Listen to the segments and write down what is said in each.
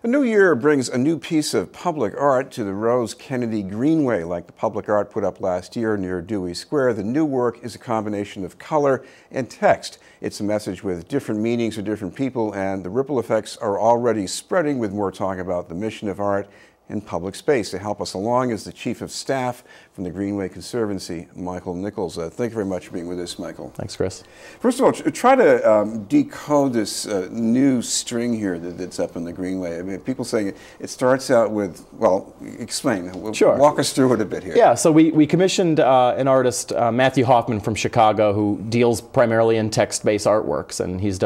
A new year brings a new piece of public art to the Rose Kennedy Greenway. Like the public art put up last year near Dewey Square, the new work is a combination of color and text. It's a message with different meanings for different people, and the ripple effects are already spreading, with more talk about the mission of art in public space. To help us along is the Chief of Staff from the Greenway Conservancy, Michael Nichols. Thank you very much for being with us, Michael. Thanks, Chris. First of all, try to decode this new string here that's up in the Greenway. I mean, people saying it starts out with, well, explain. Sure. Walk us through it a bit here. Yeah, so we commissioned an artist, Matthew Hoffman from Chicago, who deals primarily in text-based artworks, and he's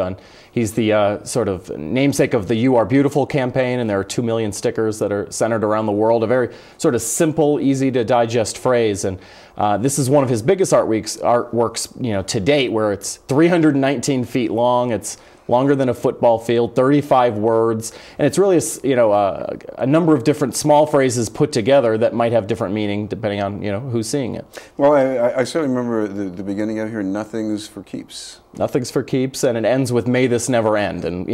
the sort of namesake of the You Are Beautiful campaign, and there are 2 million stickers that are centered around the world. A very sort of simple, easy to digest phrase, and this is one of his biggest artworks, to date, where it's 319 feet long. It's longer than a football field, 35 words, and it's really a number of different small phrases put together that might have different meaning depending on who's seeing it. Well, I certainly remember the beginning of here. Nothing's for keeps. Nothing's for keeps, and it ends with "May this never end." And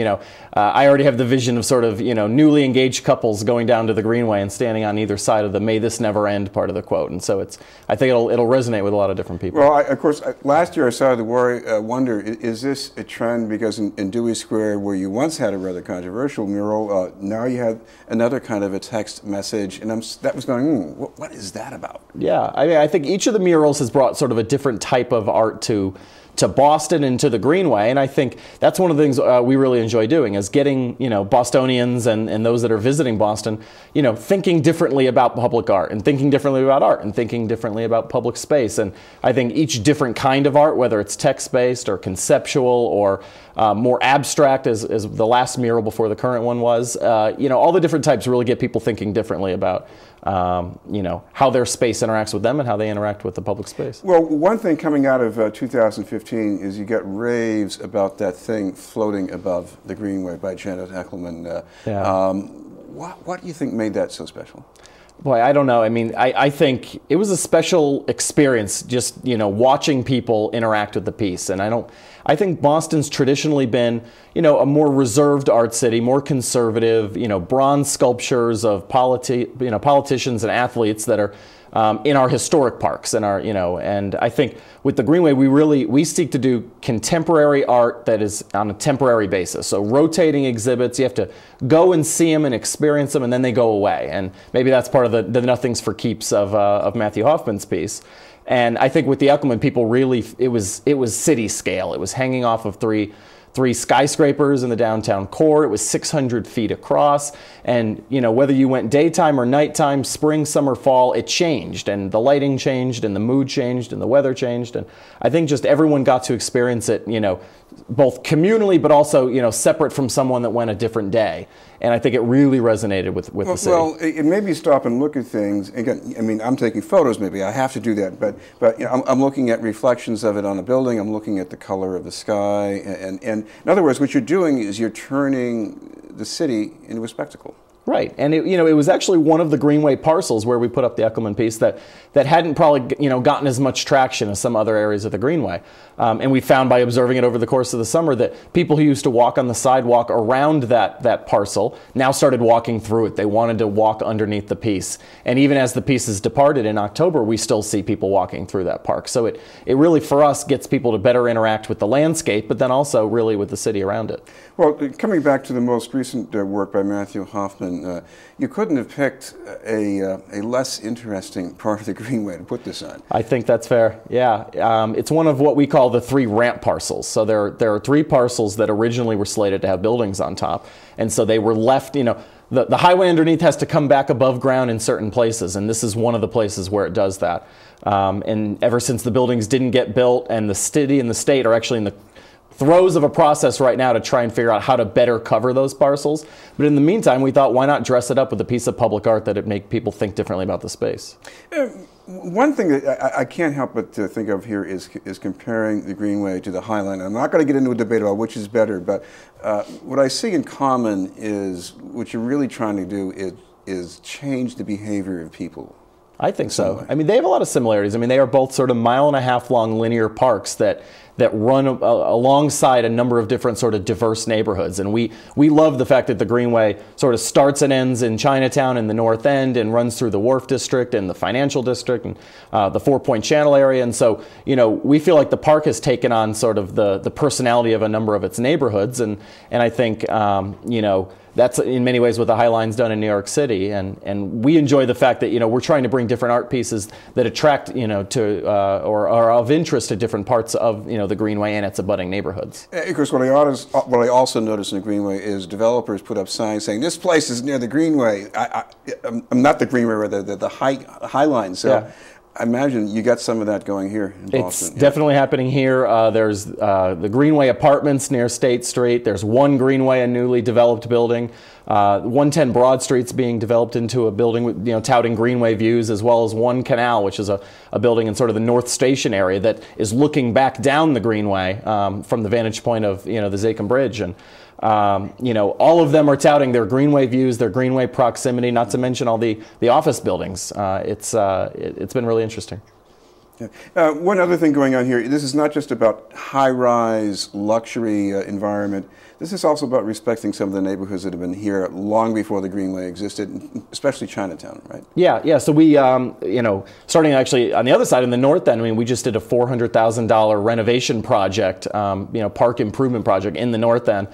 I already have the vision of sort of newly engaged couples going down to the Greenway and standing on either side of the "May this never end" part of the quote. And so I think it'll resonate with a lot of different people. Well, of course, last year I started to wonder: is this a trend? Because in Dewey Square, where you once had a rather controversial mural, now you have another kind of a text message, and that was going, what is that about? Yeah, I think each of the murals has brought sort of a different type of art to Boston and to the Greenway, and I think that's one of the things we really enjoy doing, is getting Bostonians and those that are visiting Boston, thinking differently about public art, and thinking differently about art, and thinking differently about public space. And I think each different kind of art, whether it's text-based or conceptual or more abstract, as the last mural before the current one was, all the different types really get people thinking differently about how their space interacts with them and how they interact with the public space. Well, one thing coming out of 2015 is you got raves about that thing floating above the Greenway by Janet Eckelman. What do you think made that so special? Boy, I don't know. I mean, I think it was a special experience just, watching people interact with the piece. And I think Boston's traditionally been, a more reserved art city, more conservative, bronze sculptures of politicians and athletes that are in our historic parks and and I think with the Greenway we seek to do contemporary art that is on a temporary basis. So rotating exhibits, you have to go and see them and experience them, and then they go away. And maybe that's part of the Nothing's for Keeps of Matthew Hoffman's piece. And I think with the Eckelman, people really, it was city scale. It was hanging off of three skyscrapers in the downtown core. It was 600 feet across, and whether you went daytime or nighttime, spring, summer, fall, it changed, and the lighting changed, and the mood changed, and the weather changed, and I think just everyone got to experience it, both communally, but also separate from someone that went a different day. And I think it really resonated with the city. Well, it made me stop and look at things. Again, I mean, I'm taking photos, maybe I have to do that, but I'm looking at reflections of it on a building. I'm looking at the color of the sky, and in other words, what you're doing is you're turning the city into a spectacle. Right, and it was actually one of the Greenway parcels where we put up the Eckelman piece that hadn't probably gotten as much traction as some other areas of the Greenway, and we found by observing it over the course of the summer that people who used to walk on the sidewalk around that parcel now started walking through it. They wanted to walk underneath the piece, and even as the pieces departed in October, we still see people walking through that park. So it really, for us, gets people to better interact with the landscape, but then also really with the city around it. Well, coming back to the most recent work by Matthew Hoffman, you couldn't have picked a less interesting part of the Greenway to put this on. I think that's fair, yeah. It's one of what we call the 3 ramp parcels. So there are 3 parcels that originally were slated to have buildings on top, and so they were left, the highway underneath has to come back above ground in certain places, and this is one of the places where it does that. And ever since the buildings didn't get built, and the city and the state are actually in the throes of a process right now to try and figure out how to better cover those parcels. But in the meantime, we thought, why not dress it up with a piece of public art that would make people think differently about the space? One thing that I can't help but to think of here is comparing the Greenway to the High Line. I'm not going to get into a debate about which is better, but what I see in common is what you're really trying to do is change the behavior of people I think so. I mean, they have a lot of similarities. I mean, they are both sort of 1.5 mile long linear parks that run alongside a number of different sort of diverse neighborhoods. And we love the fact that the Greenway sort of starts and ends in Chinatown in the North End and runs through the Wharf District and the Financial District and the Four Point Channel area. And so, you know, we feel like the park has taken on sort of the personality of a number of its neighborhoods. And I think, you know, that's in many ways what the High Line's done in New York City, and we enjoy the fact that, you know, we're trying to bring different art pieces that attract, you know, to or are of interest to different parts of, you know, the Greenway and its abutting neighborhoods. Of course, what I also noticed in the Greenway is developers put up signs saying this place is near the Greenway. I'm not the Greenway, rather the High Line. So. Yeah. I imagine you got some of that going here in Boston. It's definitely happening here. There's the Greenway Apartments near State Street. There's One Greenway, a newly developed building. 110 Broad Street's being developed into a building with, you know, touting Greenway views, as well as One Canal, which is a building in sort of the North Station area that is looking back down the Greenway from the vantage point of, you know, the Zakim Bridge. And you know, all of them are touting their Greenway views, their Greenway proximity, not to mention all the office buildings. It's been really interesting. Yeah. One other thing going on here, this is not just about high-rise luxury environment. This is also about respecting some of the neighborhoods that have been here long before the Greenway existed, especially Chinatown, right? Yeah, yeah. So we, you know, starting actually on the other side in the North End, I mean, we just did a $400,000 renovation project, you know, park improvement project in the North End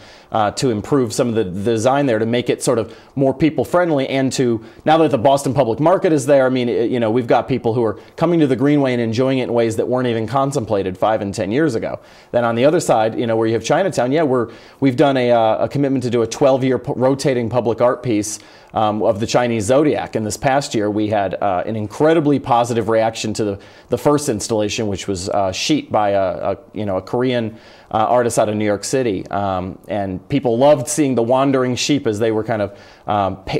to improve some of the design there, to make it sort of more people-friendly, and to, now that the Boston Public Market is there, I mean, you know, we've got people who are coming to the Greenway and enjoying it in ways that weren't even contemplated 5 and 10 years ago. Then on the other side, you know, where you have Chinatown, yeah, we've done a commitment to do a 12-year rotating public art piece of the Chinese Zodiac. And this past year, we had an incredibly positive reaction to the first installation, which was Sheet by a Korean artist out of New York City. And people loved seeing the wandering sheep as they were kind of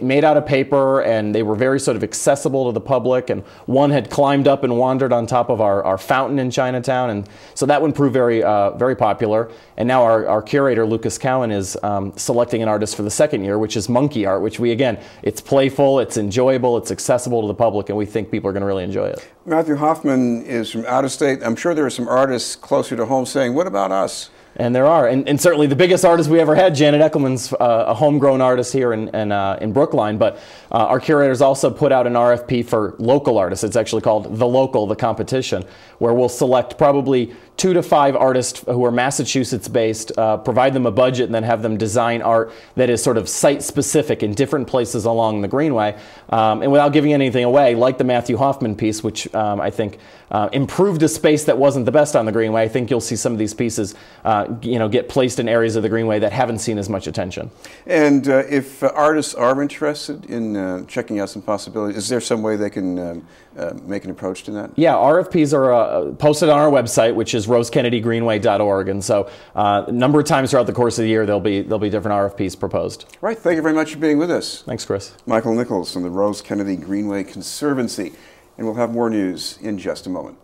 made out of paper, and they were very sort of accessible to the public. And one had climbed up and wandered on top of our fountain in Chinatown. And so that one proved very, very popular. And now our curator, Lucas Cowan, is selecting an artist for the second year, which is monkey art, which we, again, it's playful, it's enjoyable, it's accessible to the public, and we think people are going to really enjoy it. Matthew Hoffman is from out of state. I'm sure there are some artists closer to home saying, what about us? And there are, and certainly the biggest artist we ever had, Janet Eckelman's a homegrown artist here in Brookline, but our curators also put out an RFP for local artists. It's actually called The Local, the competition, where we'll select probably 2 to 5 artists who are Massachusetts-based, provide them a budget, and then have them design art that is sort of site-specific in different places along the Greenway. And without giving anything away, like the Matthew Hoffman piece, which I think improved a space that wasn't the best on the Greenway, I think you'll see some of these pieces you know, get placed in areas of the Greenway that haven't seen as much attention. And if artists are interested in checking out some possibilities, is there some way they can make an approach to that? Yeah, RFPs are posted on our website, which is rosekennedygreenway.org, and so a number of times throughout the course of the year there'll be different RFPs proposed. Right. Thank you very much for being with us. Thanks, Chris. Michael Nichols from the Rose Kennedy Greenway Conservancy, and we'll have more news in just a moment.